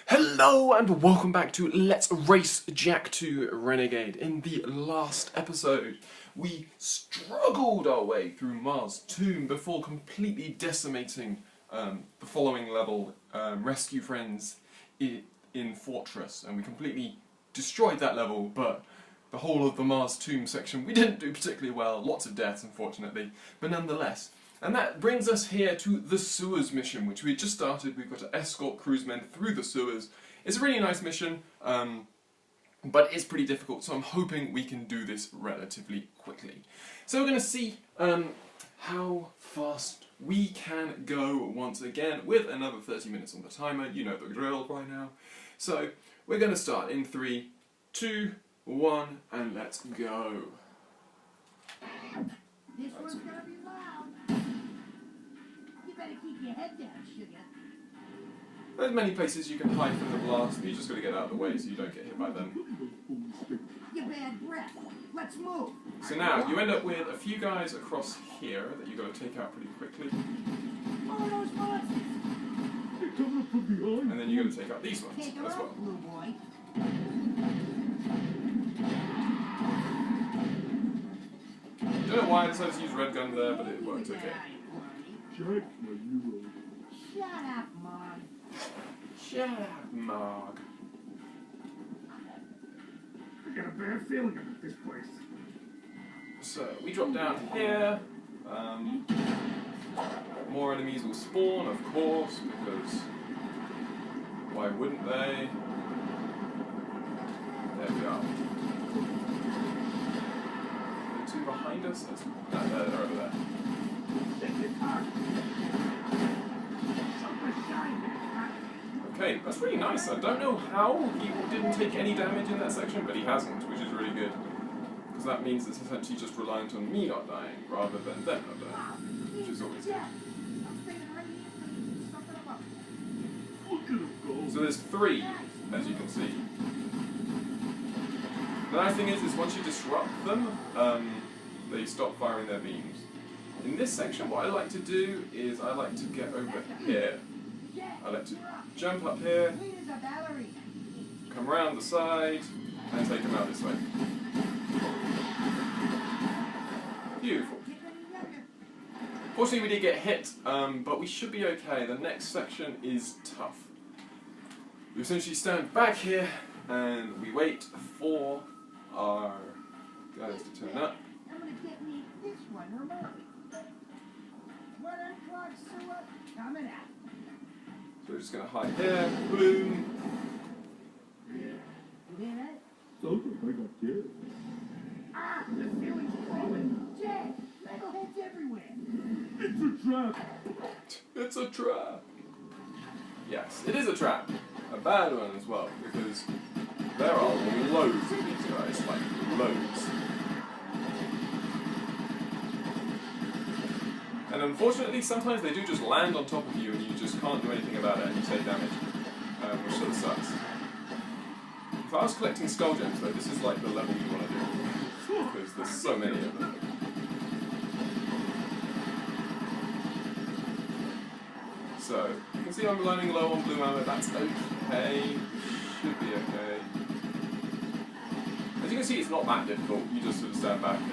Hello and welcome back to Let's Race Jack to Renegade. In the last episode, we struggled our way through Mars' tomb before completely decimating the following level, Rescue Friends in Fortress, and we completely destroyed that level, but the whole of the Mars tomb section we didn't do particularly well, lots of deaths unfortunately, but nonetheless. And that brings us here to the sewers mission, which we just started. We've got to escort crewsmen through the sewers. It's a really nice mission, but it's pretty difficult, so I'm hoping we can do this relatively quickly. So we're going to see how fast we can go once again with another 30 minutes on the timer. You know the drill by now. So we're going to start in 3, 2, 1, and let's go. This one's gonna be loud. You better keep your head down, sugar. There's many places you can hide from the blast, but you just got to get out of the way so you don't get hit by them. You bad breath. Let's move. So now, you end up with a few guys across here that you've got to take out pretty quickly. Follow those monsters. And then you've got to take out these ones Take them as well. out, blue boy. I don't know why I decided to use red gun there, but it worked okay. Shut up, Mom. Shut up, Marg. I got a bad feeling about this place. So, we drop down here. More enemies will spawn, of course, because why wouldn't they? There we are. Two behind us? No, they're over there. Okay, that's really nice. I don't know how he didn't take any damage in that section, but he hasn't, which is really good. Because that means it's essentially just reliant on me not dying, rather than them not dying, which is always good. So there's 3, as you can see. The nice thing is once you disrupt them, they stop firing their beams. In this section, what I like to do is I like to get over here. I like to jump up here, come around the side, and take them out this way. Beautiful. Fortunately, we did get hit, but we should be okay. The next section is tough. We essentially stand back here, and we wait for our guys to turn up. I'm gonna get me this one remote. One unclogged sewer coming out. So we're just going to hide here. Boom. You hear that? So I got scared. Ah, the ceiling's falling. Jack, metalheads everywhere. It's a trap. It's a trap. Yes, it is a trap. A bad one as well, because there are loads of these guys, like loads. And unfortunately, sometimes they do just land on top of you and you just can't do anything about it and you take damage, which sort of sucks. If I was collecting skull gems though, this is like the level you want to do, because there's so many of them. So, you can see I'm running low on blue ammo, that's okay, should be okay. As you can see, it's not that difficult, you just sort of stand back and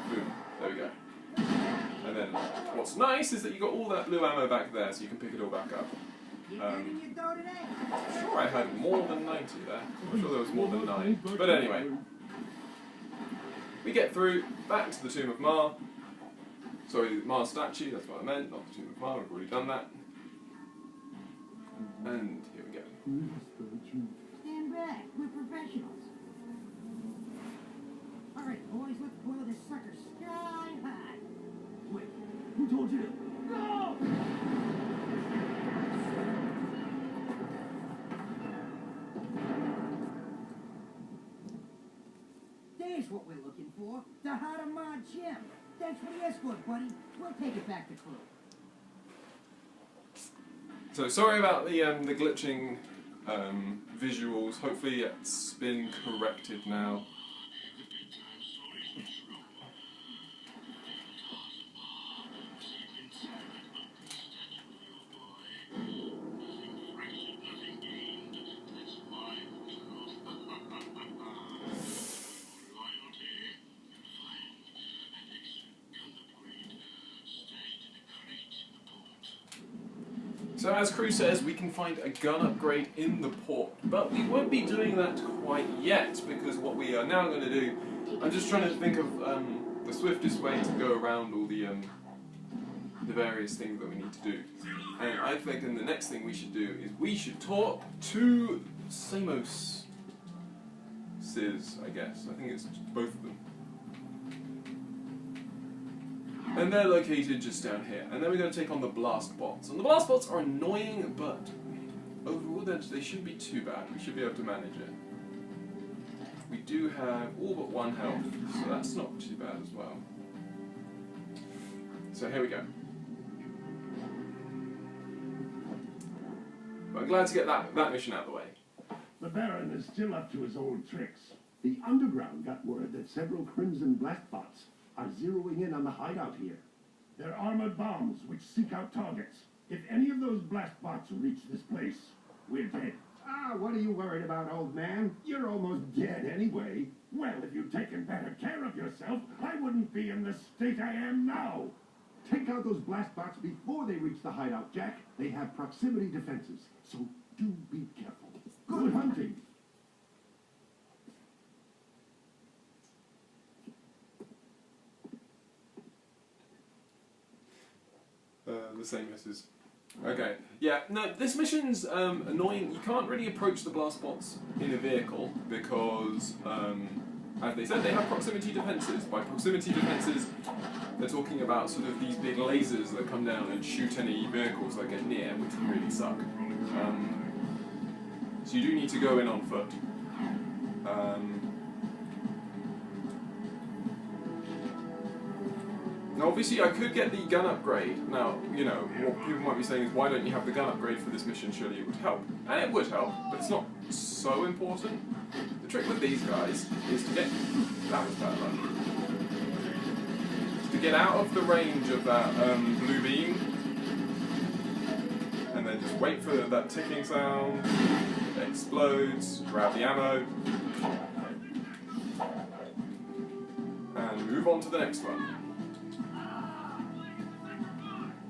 boom, there we go. And then, what's nice is that you got all that blue ammo back there, so you can pick it all back up. You go today. I'm sure I had more than 90 there, I'm sure there was more than 9, but anyway. We get through, back to the Tomb of Mar. Sorry, Mar's statue, that's what I meant, not the Tomb of Mar, we've already done that. And here we go. Stand back, we're professionals. Alright, boys, let's blow this sucker sky high. Wait, who told you to? No! There's what we're looking for. The heart of my gem. Thanks for the escort, buddy. We'll take it back to crew. So sorry about the glitching visuals. Hopefully it's been corrected now. So as Crew says, we can find a gun upgrade in the port, but we won't be doing that quite yet, because what we are now going to do, I'm just trying to think of the swiftest way to go around all the various things that we need to do. And I think the next thing we should do is we should talk to SacComms, I guess. I think it's both of them. And they're located just down here. And then we're going to take on the blast bots. And the blast bots are annoying, but overall they shouldn't be too bad. We should be able to manage it. We do have all but 1 health, so that's not too bad as well. So here we go. But I'm glad to get that mission out of the way. The Baron is still up to his old tricks. The Underground got word that several Crimson Blastbots are zeroing in on the hideout here. They're armored bombs which seek out targets. If any of those blast bots reach this place, we're dead. Ah, what are you worried about, old man? You're almost dead anyway. Well, if you'd taken better care of yourself, I wouldn't be in the state I am now. Take out those Blastbots before they reach the hideout, Jack. They have proximity defenses, so do be careful. Good hunting. The same misses. Okay. Yeah, no, this mission's annoying. You can't really approach the blast bots in a vehicle because, as they said, they have proximity defenses. By proximity defenses, they're talking about sort of these big lasers that come down and shoot any vehicles that get near, which can really suck. So you do need to go in on foot. Now obviously I could get the gun upgrade. Now, you know, what people might be saying is, why don't you have the gun upgrade for this mission? Surely it would help. And it would help, but it's not so important. The trick with these guys is to get... That was bad luck. To get out of the range of that blue beam, and then just wait for that ticking sound, it explodes, grab the ammo, and move on to the next one.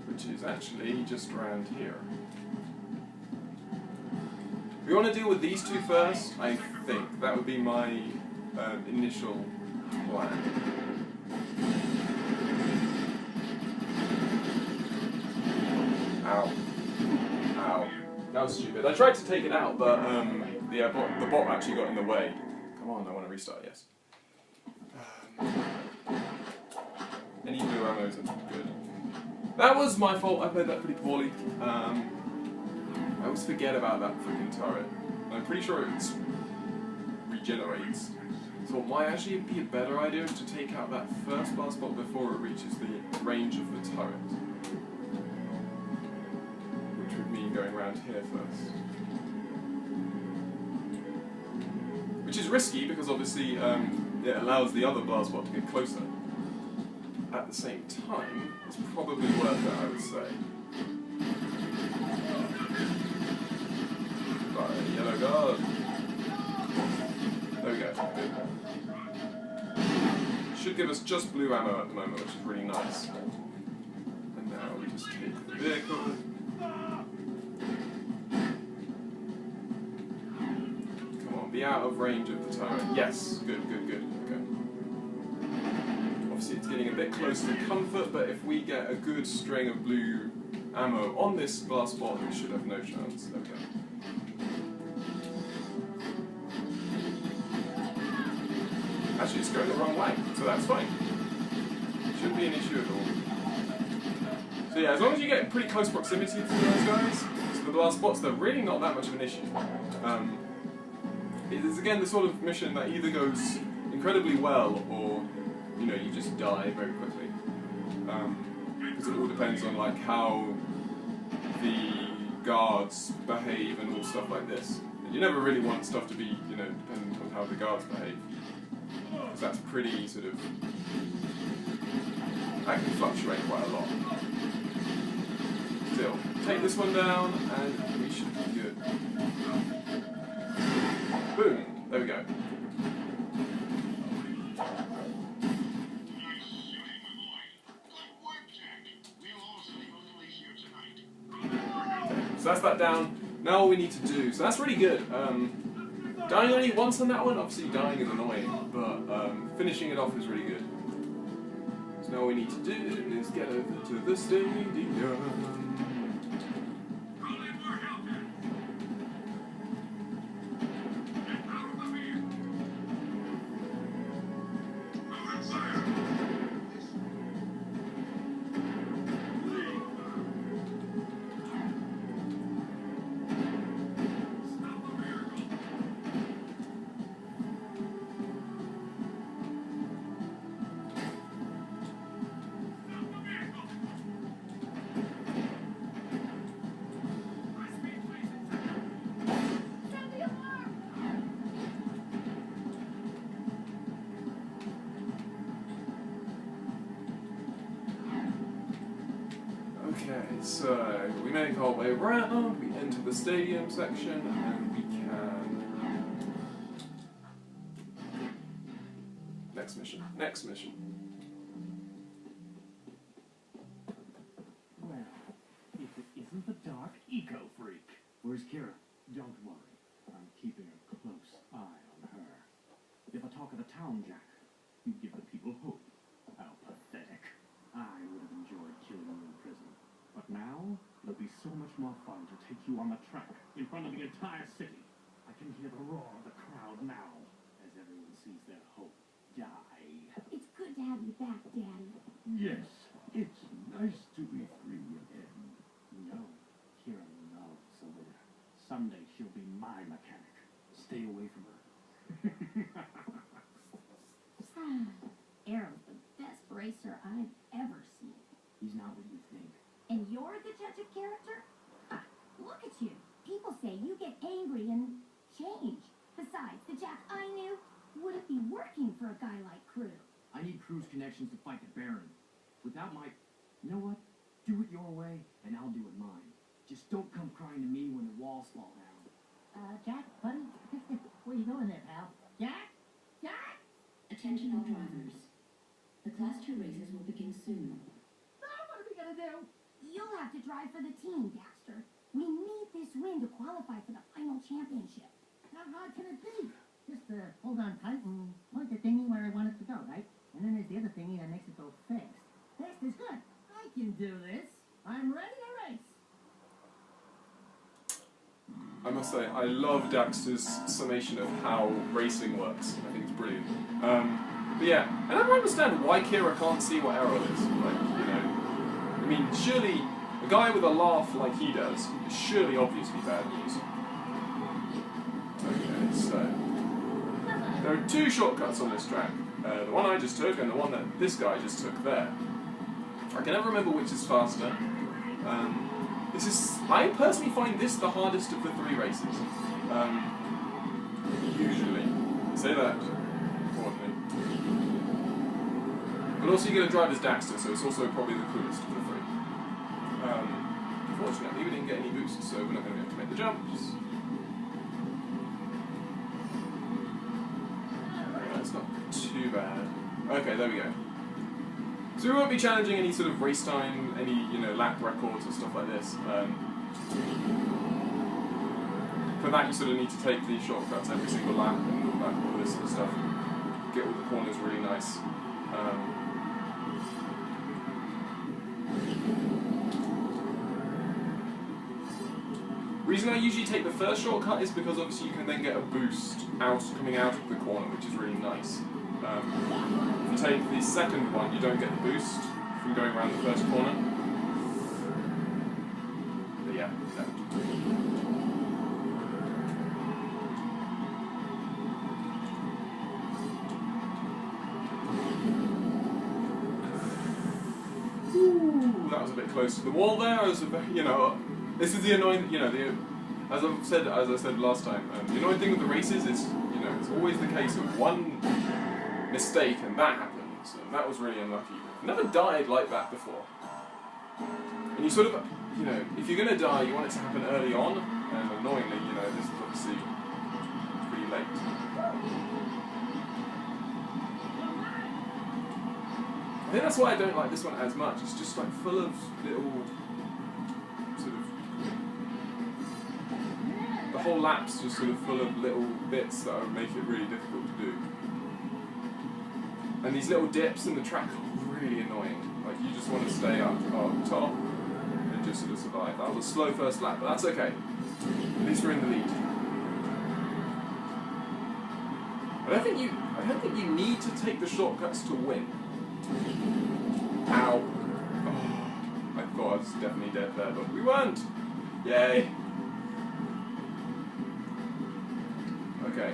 Which is actually just around here. We want to deal with these two first, I think. That would be my initial plan. Ow. Ow. That was stupid. I tried to take it out, but the bot actually got in the way. Come on, I want to restart, yes. Any blue ammos are good. That was my fault, I played that pretty poorly. I always forget about that freaking turret. I'm pretty sure it regenerates. So what might actually be a better idea is to take out that first blast bot before it reaches the range of the turret. Which would mean going around here first. Which is risky because obviously it allows the other blast bot to get closer. At the same time, it's probably worth it, I would say. Right, yellow guard. There we go. Good. Should give us just blue ammo at the moment, which is really nice. And now we just take the vehicle. Come on, be out of range of the turret. Yes, good, good, good. Okay. Obviously it's getting a bit close to comfort, but if we get a good string of blue ammo on this blast bot, we should have no chance. Okay. Actually, it's going the wrong way, so that's fine. Shouldn't be an issue at all. So yeah, as long as you get pretty close proximity to those guys, to the blast bots, they're really not that much of an issue. It is again the sort of mission that either goes incredibly well, or you know, you just die very quickly. Because it all depends on like how the guards behave and all stuff like this. And you never really want stuff to be, you know, dependent on how the guards behave. Because that's pretty sort of... that can fluctuate quite a lot. Still, take this one down and we should be good. Boom! There we go. So that's that down. Now all we need to do, so that's really good. Dying only once on that one, obviously dying is annoying, but finishing it off is really good. So now all we need to do is get over to the stadium. Okay, so we make our way around, we enter the stadium section, and we can... Next mission, next mission. Well, if it isn't the dark eco-freak. Where's Kira? Don't worry. I'm keeping a close eye on her. If I talk of the town, Jack, you give the people hope. How pathetic. I would have enjoyed killing you in prison. But now, it'll be so much more fun to take you on the track in front of the entire city. I can hear the roar of the crowd now, as everyone sees their hope die. It's good to have you back, Daddy. Yes, it's nice to be free again. No, Kira loves Selena. Someday she'll be my mechanic. Stay away from her. Erol's the best racer I've ever seen. He's not what you think. And you're the judge of character? Ha, look at you. People say you get angry and change. Besides, the Jack I knew wouldn't be working for a guy like Crew. I need Crew's connections to fight the Baron. Without my... You know what? Do it your way, and I'll do it mine. Just don't come crying to me when the walls fall down. Jack, buddy? Where you going there, pal? Jack? Jack? Attention all drivers. The Class 2 races will begin soon. What are we gonna do? You'll have to drive for the team, Daxter. We need this win to qualify for the final championship. How hard can it be? Just hold on tight and point the thingy where I want it to go, right? And then there's the other thingy that makes it go fast. Fast is good. I can do this. I'm ready to race. I must say, I love Daxter's summation of how racing works. I think it's brilliant. But yeah, I never understand why Kira can't see what Erol is. Like, you know, I mean, surely a guy with a laugh like he does is surely obviously bad news. Okay, so there are two shortcuts on this track. The one I just took and the one that this guy just took there. I can never remember which is faster. I personally find this the hardest of the three races. Usually. Say that. Importantly. But also you get to drive as Daxter, so it's also probably the coolest of the three. Unfortunately, we didn't get any boosts, so we're not going to be able to make the jumps. That's not too bad. Okay, there we go. So we won't be challenging any sort of race time, any, you know, lap records or stuff like this. For that you sort of need to take these shortcuts every single lap and all this sort of stuff. Get all the corners really nice. The reason I usually take the first shortcut is because obviously you can then get a boost coming out of the corner, which is really nice. If you take the second one, you don't get the boost from going around the first corner. But yeah, no. Ooh, that was a bit close to the wall there. I was, you know, this is the annoying, you know, as I said last time, the annoying thing with the races is, you know, it's always the case of one mistake and that happens, and that was really unlucky. I've never died like that before. And you sort of, you know, if you're going to die, you want it to happen early on, and annoyingly, you know, this is obviously pretty late. I think that's why I don't like this one as much. It's just like full of little sort of whole lap's just sort of full of little bits that would make it really difficult to do. And these little dips in the track are really annoying. Like, you just want to stay up top and just sort of survive. That was a slow first lap, but that's okay. At least we're in the lead. I don't think you need to take the shortcuts to win. Ow. Oh, I thought I was definitely dead there, but we weren't. Yay. Okay,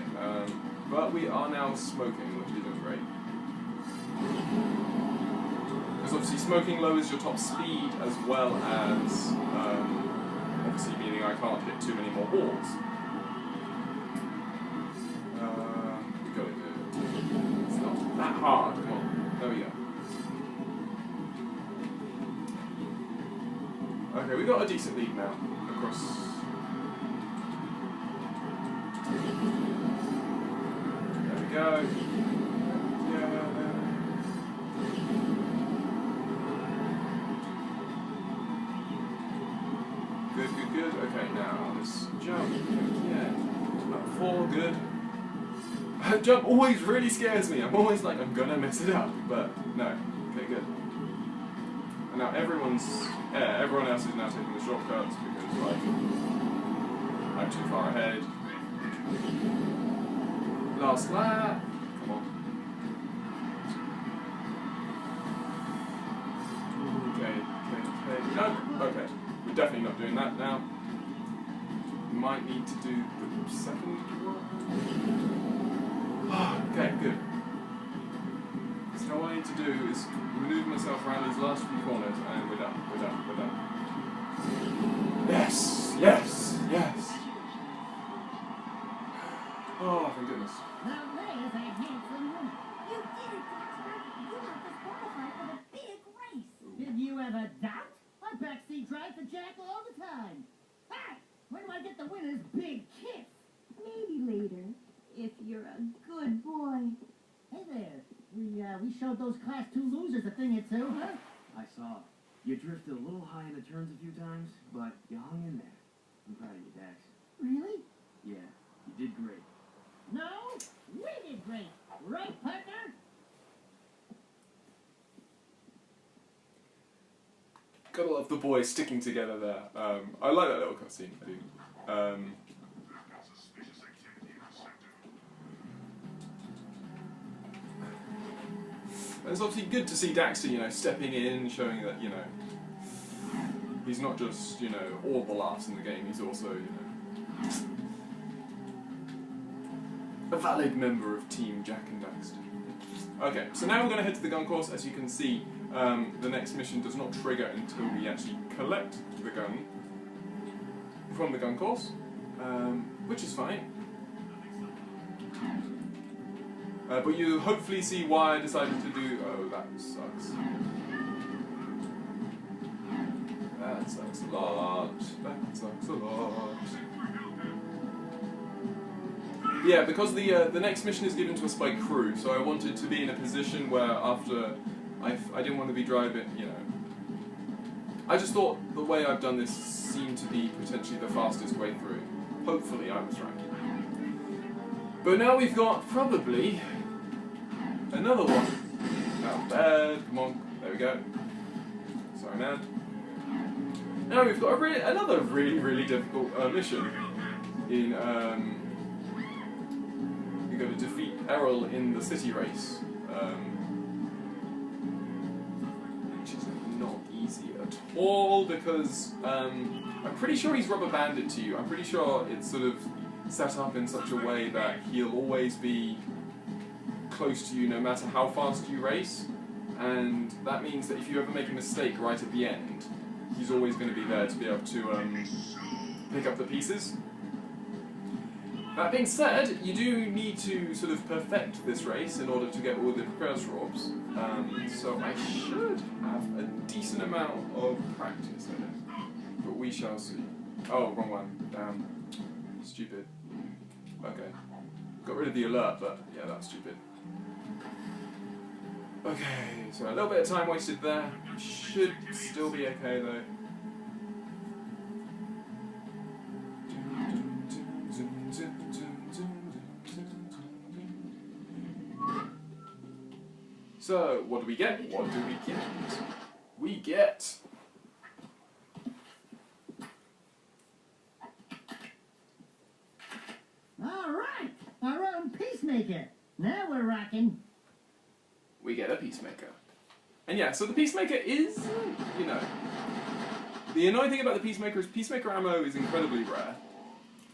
but we are now smoking, which isn't great. Because obviously smoking lowers your top speed as well as, obviously meaning I can't hit too many more walls. We got it good. It's not that hard, come on. There we go. Okay, we got a decent lead now across. There we go. Yeah. Good. Okay, now let's jump again. Up 4, good. Jump always really scares me. I'm always like, I'm gonna mess it up, but no. Okay, good. And now everyone else is now taking the shortcuts because, like, I'm too far ahead. Last lap. Come on. Okay. No. Okay. We're definitely not doing that now. Might need to do the second one. Okay, good. So all I need to do is maneuver myself around these last few corners and we're done. Yes! Oh, thank goodness. Now there's a handsome woman. You did it, Dexter. You got this qualified for the big race. Did you ever doubt? I backseat drive for Jack all the time. Hey, when do I get the winner's big kiss? Maybe later, if you're a good boy. Hey there. We showed those Class 2 losers a thing or two, huh? I saw. You drifted a little high in the turns a few times, but you hung in there. I'm proud of you, Dax. Really? Yeah, you did great. No, we did great. Right, partner? Gotta love the boys sticking together there. I like that little cutscene, I do. It's obviously good to see Daxter, stepping in, showing that, he's not just, all the laughs in the game, he's also, a valid member of Team Jack and Daxter. Okay, so now we're going to head to the gun course. As you can see, the next mission does not trigger until we actually collect the gun from the gun course, which is fine. But you hopefully see why I decided to do... Oh, that sucks. That sucks a lot. That sucks a lot. Yeah, because the next mission is given to us by crew, so I wanted to be in a position where after... I didn't want to be driving, I just thought the way I've done this seemed to be potentially the fastest way through. Hopefully I was right. But now we've got probably another one. Not bad. Come on. There we go. Sorry, man. Now we've got another really difficult mission. We've got to defeat Erol in the city race. Which is not easy at all because I'm pretty sure he's rubber banded to you. I'm pretty sure it's sort of set up in such a way that he'll always be close to you no matter how fast you race, and that means that if you ever make a mistake right at the end, he's always going to be there to be able to pick up the pieces. That being said, you do need to sort of perfect this race in order to get all the precursor orbs, so I should have a decent amount of practice in it, but we shall see. Oh, wrong one. Damn. Stupid. Okay. Got rid of the alert, but yeah, that's stupid. Okay, so a little bit of time wasted there. Should still be okay though. So, what do we get? What do we get? We get... All right, our own peacemaker. Now we're rocking. We get a Peacemaker. And yeah, so the Peacemaker is, you know... The annoying thing about the Peacemaker is Peacemaker ammo is incredibly rare.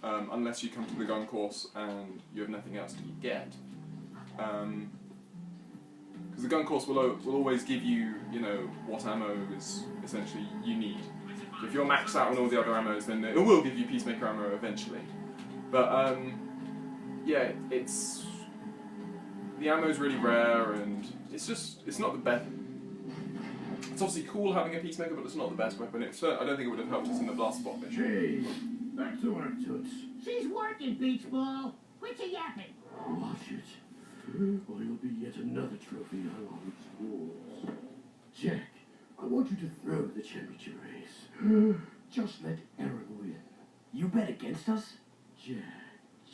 Unless you come to the gun course and you have nothing else to get. Because the gun course will always give you, you know, what ammo is essentially you need. If you're maxed out on all the other ammos, then it will give you Peacemaker ammo eventually. But, yeah, it's... The ammo's really rare, and it's not the best... It's obviously cool having a Peacemaker, but it's not the best weapon. I don't think it would have helped us in the blast spot mission. Hey, back to our toots. She's working, Beach Ball. Quit your yapping. Watch it, or you'll be yet another trophy hung on its walls. Jack, I want you to throw the championship race. Just let Erol win. You bet against us? Jack,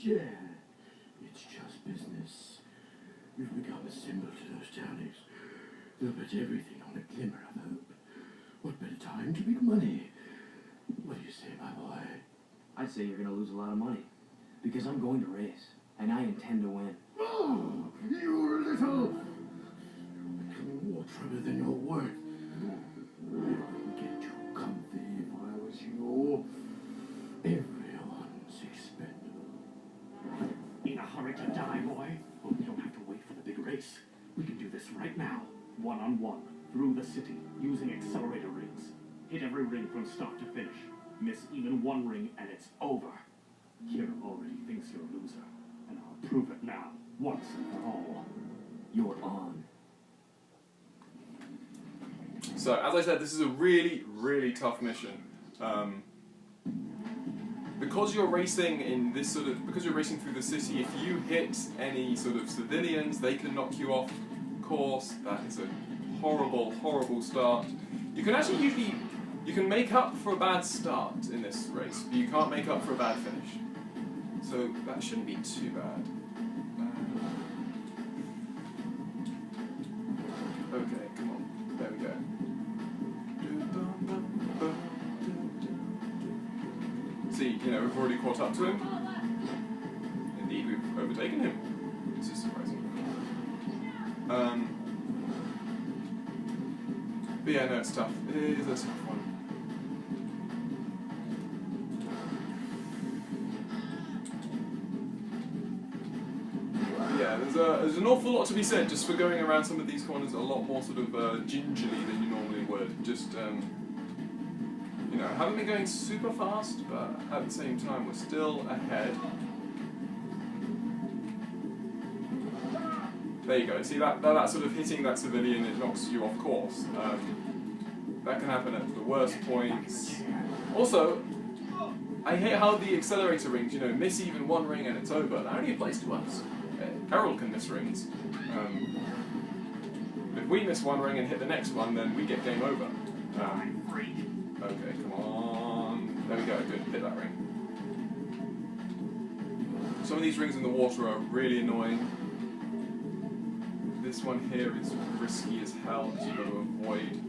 it's just business. You've become a symbol to those townies. They'll bet everything on a glimmer of hope. What better time to make money? What do you say, my boy? I'd say you're gonna lose a lot of money. Because I'm going to race, and I intend to win. Oh, you little... You're becoming more trouble than you're worth. I wouldn't get too comfy if I was you. Everyone's expendable. In a hurry to die, boy? Well, we don't have to wait for the big race. We can do this right now. One-on-one, through the city, using accelerator rings. Hit every ring from start to finish. Miss even one ring and it's over. Kira already thinks you're a loser. And I'll prove it now, once and for all. You're on. So, as I said, this is a really, really tough mission. Because you're racing in this because you're racing through the city, if you hit any sort of civilians, they can knock you off course. That is a horrible, horrible start. You can actually you can make up for a bad start in this race, but you can't make up for a bad finish. So that shouldn't be too bad. Okay, come on. There we go. See, you know, we've already caught up to him. Indeed, we've overtaken him. This is surprising. But yeah, no, it's tough. It is a tough one. Yeah, there's an awful lot to be said just for going around some of these corners a lot more sort of gingerly than you normally would. Just, you know, haven't been going super fast, but at the same time we're still ahead. There you go. See that sort of hitting that civilian, it knocks you off course. That can happen at the worst points. Also, I hate how the accelerator rings, you know, miss even one ring and it's over. That only applies to us. Erol can miss rings. If we miss one ring and hit the next one, then we get game over. Okay, come on. There we go. Good. Hit that ring. Some of these rings in the water are really annoying. This one here is risky as hell, because you've got to avoid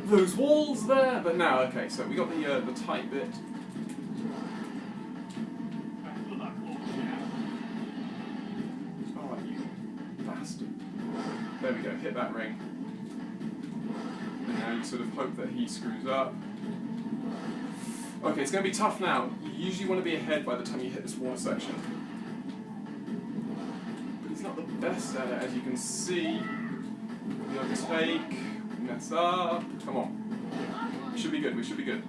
those walls there. But now, okay, so we got the tight bit. Oh, you bastard. There we go, hit that ring. And now you sort of hope that he screws up. Okay, it's going to be tough now. You usually want to be ahead by the time you hit this water section. He's not the best at it, as you can see. We overtake, mess up. Come on. We should be good, we should be good.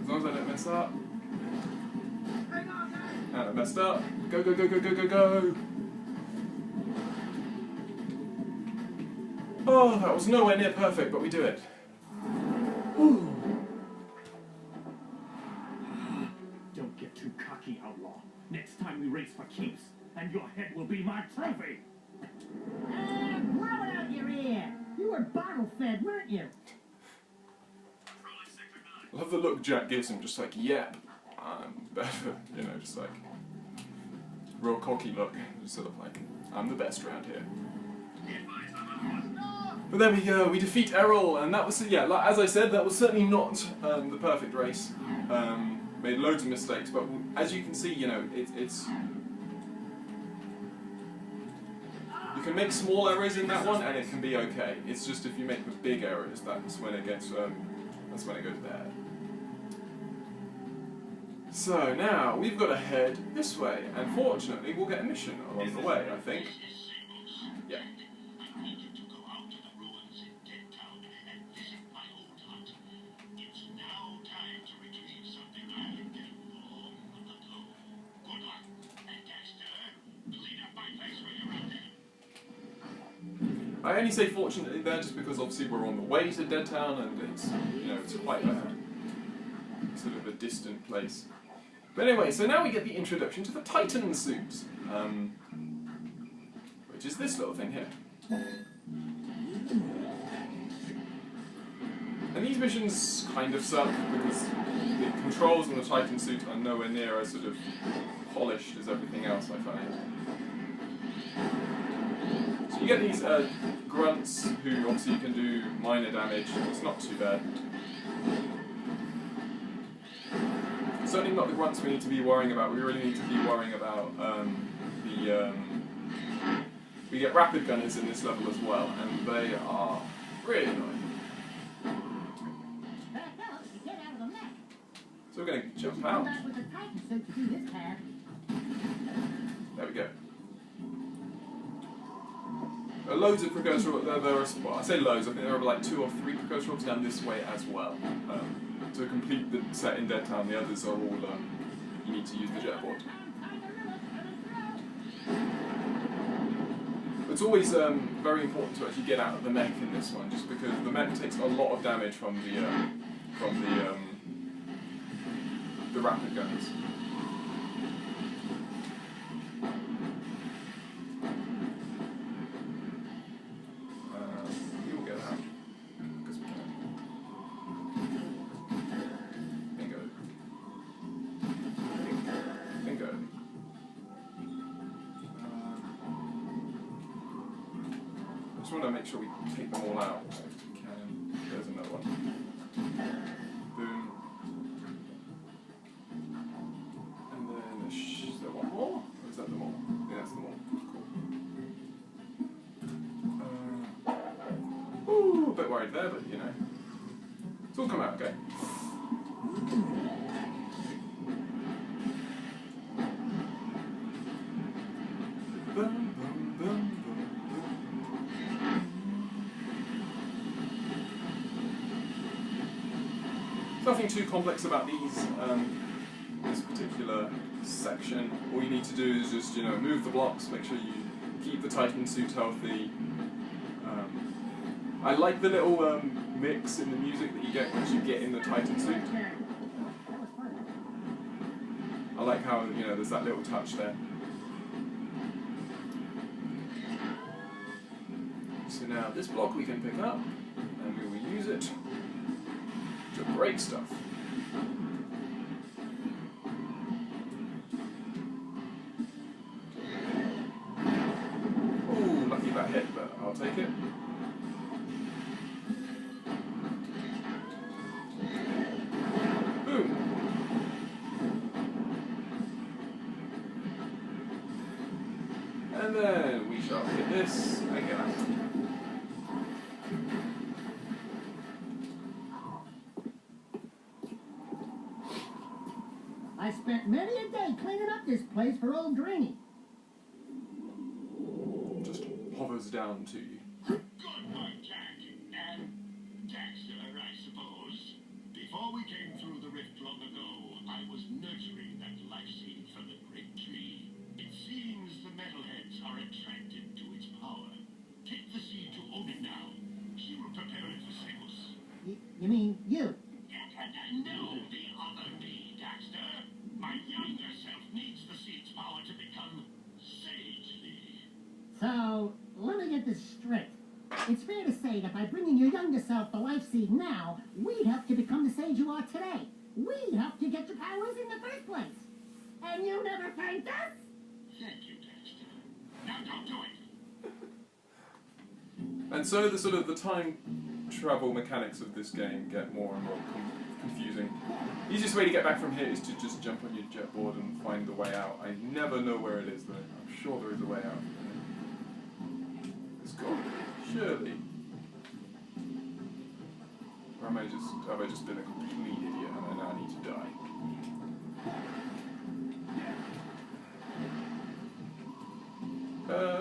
As long as I don't mess up. And I messed up. Go, go, go, go, go, go, go. Oh, that was nowhere near perfect, but we do it. Ooh. Don't get too cocky, outlaw. Next time we race for keeps, and your head will be my trophy! Blow it out your ear! You were bottle-fed, weren't you? I love the look Jack gives him, just like, yep, I'm better, you know, just like, real cocky look, just sort of like, I'm the best around here. But there we go, we defeat Erol, and that was, yeah, like, as I said, that was certainly not the perfect race. Made loads of mistakes, but as you can see, you know, it's... You can make small errors in that one, and it can be okay. It's just if you make the big errors, that's when it gets, that's when it goes bad. So now, we've got to head this way, and fortunately we'll get a mission along the way, I think. Yeah. I only say fortunately there just because obviously we're on the way to Dead Town and it's, you know, it's quite sort of a distant place. But anyway, so now we get the introduction to the Titan suit, which is this little thing here. And these missions kind of suck because the controls on the Titan suit are nowhere near as sort of polished as everything else, I find. So you get these grunts who obviously can do minor damage, it's not too bad. Certainly not the grunts we need to be worrying about, we really need to be worrying about we get rapid gunners in this level as well, and they are really annoying. So we're going to jump out. There we go. Loads of precursor, well, I say loads, I think there are like 2 or 3 precursor orbs down this way as well. To complete the set in Dead Town, the others are all, you need to use the jetboard. It's always very important to actually get out of the mech in this one, just because the mech takes a lot of damage from the rapid guns. You'll get out, because we can. Bingo. Bingo. I just want to make sure we take them all out if we can. There's another one. Boom. And then is there one more? Or is that the more? Yeah, that's the more. Cool. Ooh, a bit worried there, but you know. It's all come out okay. Boom, boom, boom. Nothing too complex about these, this particular section. All you need to do is just, you know, move the blocks, make sure you keep the Titan suit healthy. I like the little mix in the music that you get once you get in the Titan suit. I like how, you know, there's that little touch there. So now this block we can pick up, and we will use it to break stuff. Ooh, lucky that hit, but I'll take it. Boom. And then we shall hit this and get out. I spent many a day cleaning up this place for old Greenie. Just hovers down to you. Good work, Jack. And Dexter, I suppose. Before we came through the rift long ago, I was nurturing that life seed from the great tree. It seems the metalheads are attracted to its power. Take the seed to own it now. She will prepare it for sales. You mean you? No, the other me, Dexter. My younger self needs the seed's power to become sagely. So, let me get this straight. It's fair to say that by bringing your younger self the life seed now, we'd help you become the sage you are today. We helped you get your powers in the first place. And you never thanked us? Thank you, Dexter. Now don't do it. And so the sort of the time travel mechanics of this game get more and more confusing. The easiest way to get back from here is to just jump on your jetboard and find the way out. I never know where it is though. I'm sure there is a way out. It's got surely. Or have I just been a complete idiot and I now need to die?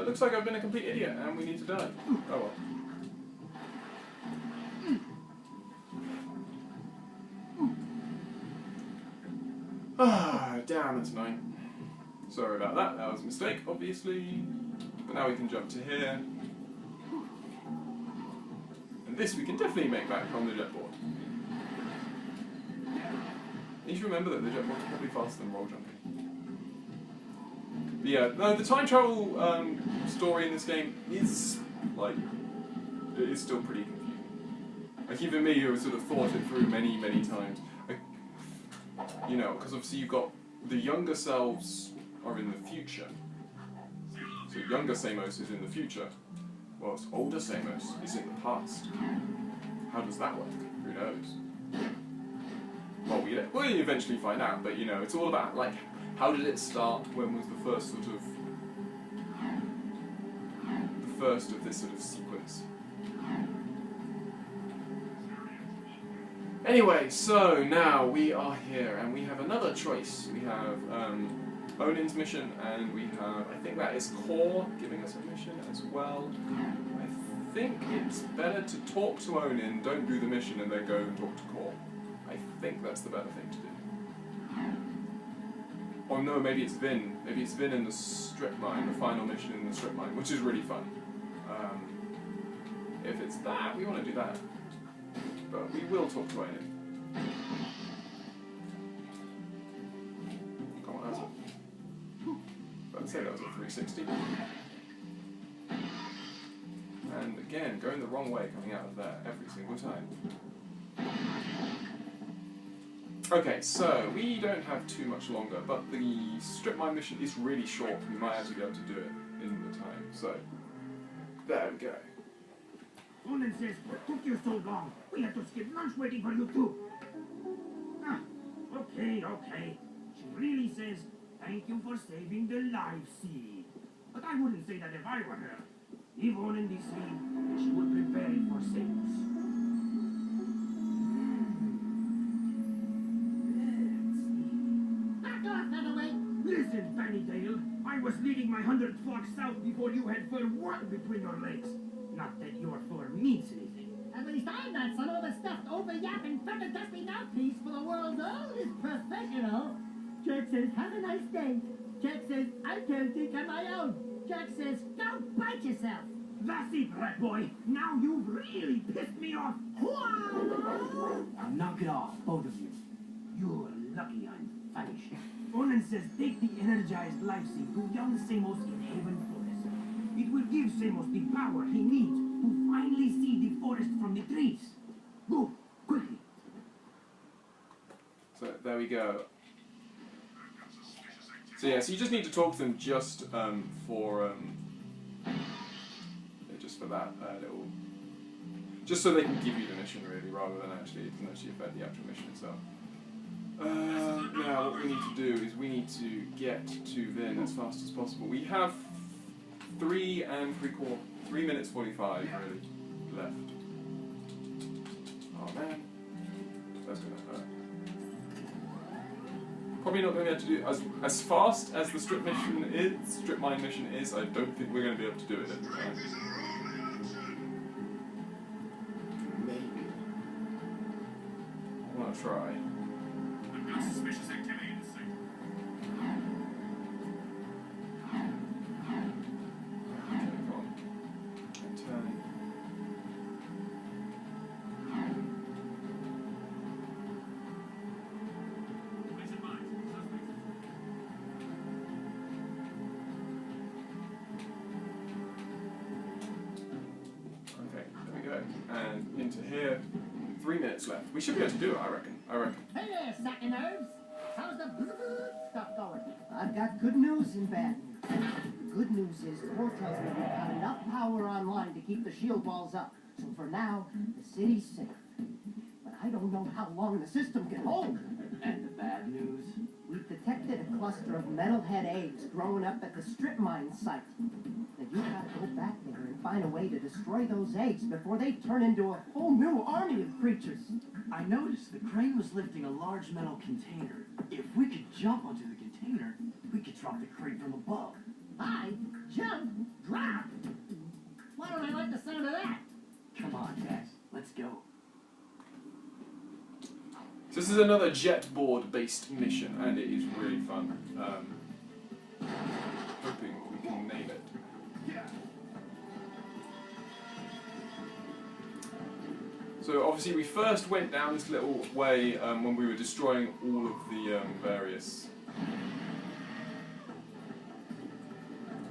Looks like I've been a complete idiot and we need to die. Oh well. Ah, damn, that's annoying. Sorry about that, that was a mistake, obviously. But now we can jump to here. And this we can definitely make back from the jetboard. You should remember that the jetboard's probably faster than roll jumping. But yeah, no, the time travel story in this game is, like, it is still pretty confusing. Like, even me, who has sort of thought it through many, many times, you know, because obviously you've got the younger selves are in the future. So younger Samos is in the future, whilst older Samos is in the past. How does that work? Who knows? Well, we'll eventually find out, but you know, it's all about, like, how did it start? When was the first sort of... the first of this sort of sequence? Anyway, so now we are here, and we have another choice. We have Onin's mission, and we have, I think that is Core giving us a mission as well. I think it's better to talk to Onin, don't do the mission, and then go and talk to Core. I think that's the better thing to do. Or no, maybe it's Vin. Maybe it's Vin in the strip mine, the final mission in the strip mine, which is really fun. If it's that, we want to do that. But we will talk to Onin. Come on, that's it. I'd say that was a 360. And again, going the wrong way coming out of there every single time. Okay, so we don't have too much longer, but the strip mine mission is really short. We might actually be able to do it in the time. So, there we go. Onin says, what took you so long? We had to skip lunch waiting for you too. Ah, okay. She really says, thank you for saving the life seed. But I wouldn't say that if I were her. Leave Onin the seed, and she would prepare it for Samos. Back off, featherweight! Listen, Bannydale, I was leading my 100th flock south before you had fur one between your legs. Not that your fur means anything. At least I'm not some overstuffed, over-yapping, feather-dusting mouthpiece for the world's oldest professional. Jack says, have a nice day. Jack says, I can't think on my own. Jack says, go bite yourself. That's it, rat boy. Now you've really pissed me off. Now knock it off, both of you. You're lucky I'm vanished. Onin says take the energized life seed to young Samos in Haven Forest. It will give Samos the power he needs to finally see the forest from the trees. Go, quickly. So there we go. So yeah, so you just need to talk to them just for that little, just so they can give you the mission really, rather than actually affect the actual mission itself. Now what we need to do is we need to get to Vin as fast as possible. We have 3 minutes 45 really left. Oh man, that's gonna hurt. Probably not going to be able to do it as fast as the strip mine mission is. I don't think we're going to be able to do it at the time. Maybe. I want to try. I've got suspicious activity in the sector. Okay, come on. Turn. And into here, 3 minutes left. We should be able to do it, I reckon. Hey there, sack of nerves. How's the stuff going? I've got good news and bad news. good news is Core tells me we've got enough power online to keep the shield walls up. So for now, the city's safe. But I don't know how long the system can hold. And the bad news? We've detected a cluster of metalhead eggs growing up at the strip mine site. Now you gotta go back there and find a way to destroy those eggs before they turn into a whole new army of creatures. I noticed the crane was lifting a large metal container. If we could jump onto the container, we could drop the crate from above. Hide, jump, drop. Why don't I like the sound of that? Come on, guys. Let's go. So this is another jetboard based mission and it is really fun. Hoping we can name it. So obviously we first went down this little way when we were destroying all of the various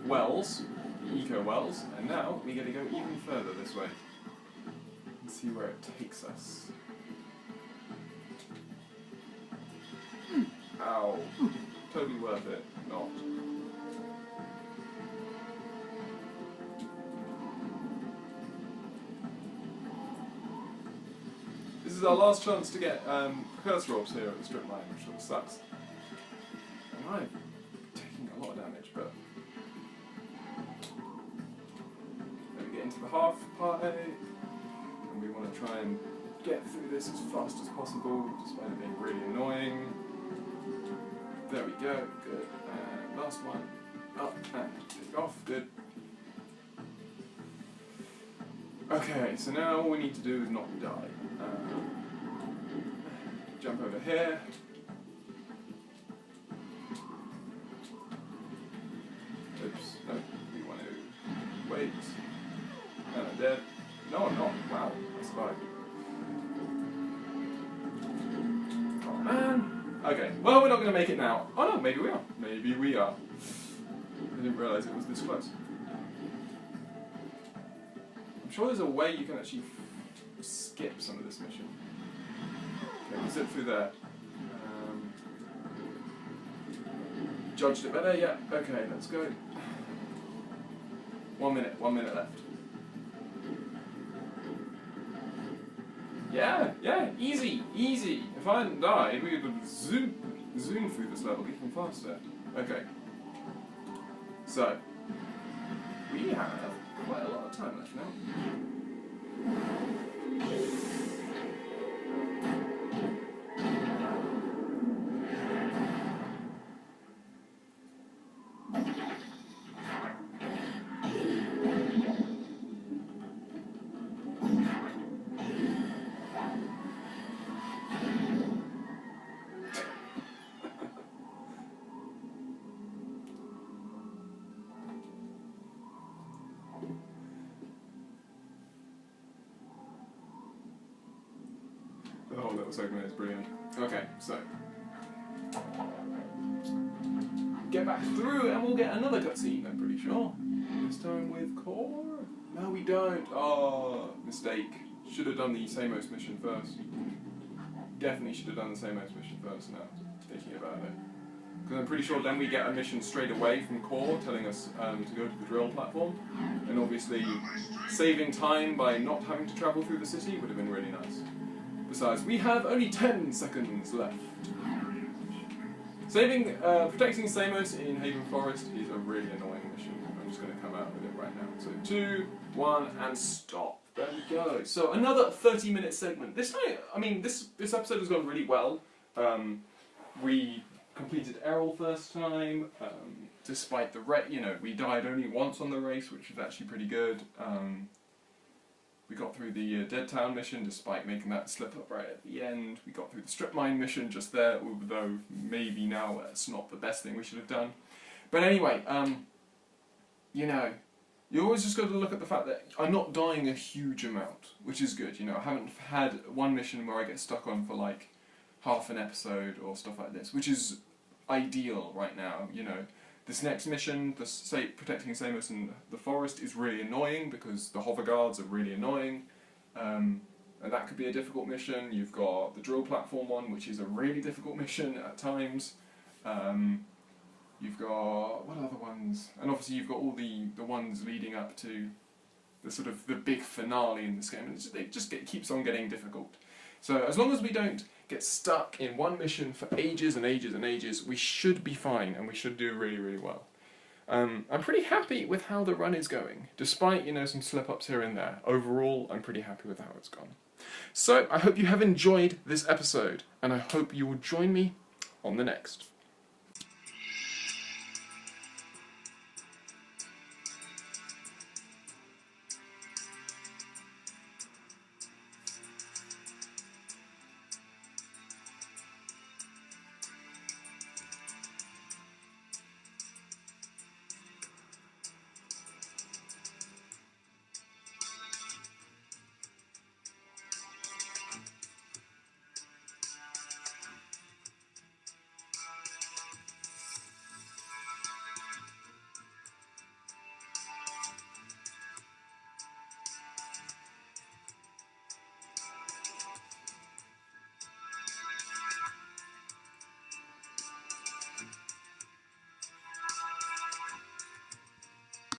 wells, the eco wells, and now we get to go even further this way and see where it takes us. Ow. Totally worth it. Not. This is our last chance to get precursor orbs here at the strip mine, which sort of sucks. And I'm taking a lot of damage, but then we get into the half party, and we want to try and get through this as fast as possible, despite it being really annoying. There we go, good. And last one, up and take off, good. Okay, so now all we need to do is not die. Jump over here. Oops, no, we want to wait. And I'm dead. No, I'm not. Wow, I survived. Oh man. Okay, well we're not going to make it now. Oh no, maybe we are. Maybe we are. I didn't realise it was this close. I'm sure there's a way you can actually skip some of this mission. Okay, we'll zip through there. Judged it better? Yeah. Okay, let's go. 1 minute left. Yeah, easy. If I hadn't died, we would have zoom through this level even faster. Okay. So, we have quite a lot of time left now. The whole little segment is brilliant. Okay, so get back through and we'll get another cutscene, I'm pretty sure. This time with Core? No, we don't. Oh, mistake. Should have done the Samos mission first. Definitely should have done the Samos mission first now, thinking about it. Because I'm pretty sure then we get a mission straight away from Core telling us to go to the drill platform. And obviously, saving time by not having to travel through the city would have been really nice. Besides, we have only 10 seconds left. Protecting Samos in Haven Forest is a really annoying mission. I'm just going to come out with it right now. So 2, 1, and stop. There we go. So another 30-minute segment. This night, I mean, this episode has gone really well. We completed Erol first time, despite the we died only once on the race, which was actually pretty good. We got through the Dead Town mission despite making that slip up right at the end. We got through the strip mine mission just there, although maybe now it's not the best thing we should have done. But anyway, you always just got to look at the fact that I'm not dying a huge amount, which is good. I haven't had one mission where I get stuck on for like half an episode or stuff like this, which is ideal right now. This next mission, protecting Samos in the forest, is really annoying because the hover guards are really annoying, and that could be a difficult mission. You've got the drill platform one, which is a really difficult mission at times. You've got, what other ones? And obviously you've got all the ones leading up to the sort of the big finale in this game, and it just keeps on getting difficult. So as long as we don't get stuck in one mission for ages and ages and ages, we should be fine, and we should do really, really well. I'm pretty happy with how the run is going, despite, you know, some slip-ups here and there. Overall, I'm pretty happy with how it's gone. So I hope you have enjoyed this episode, and I hope you will join me on the next.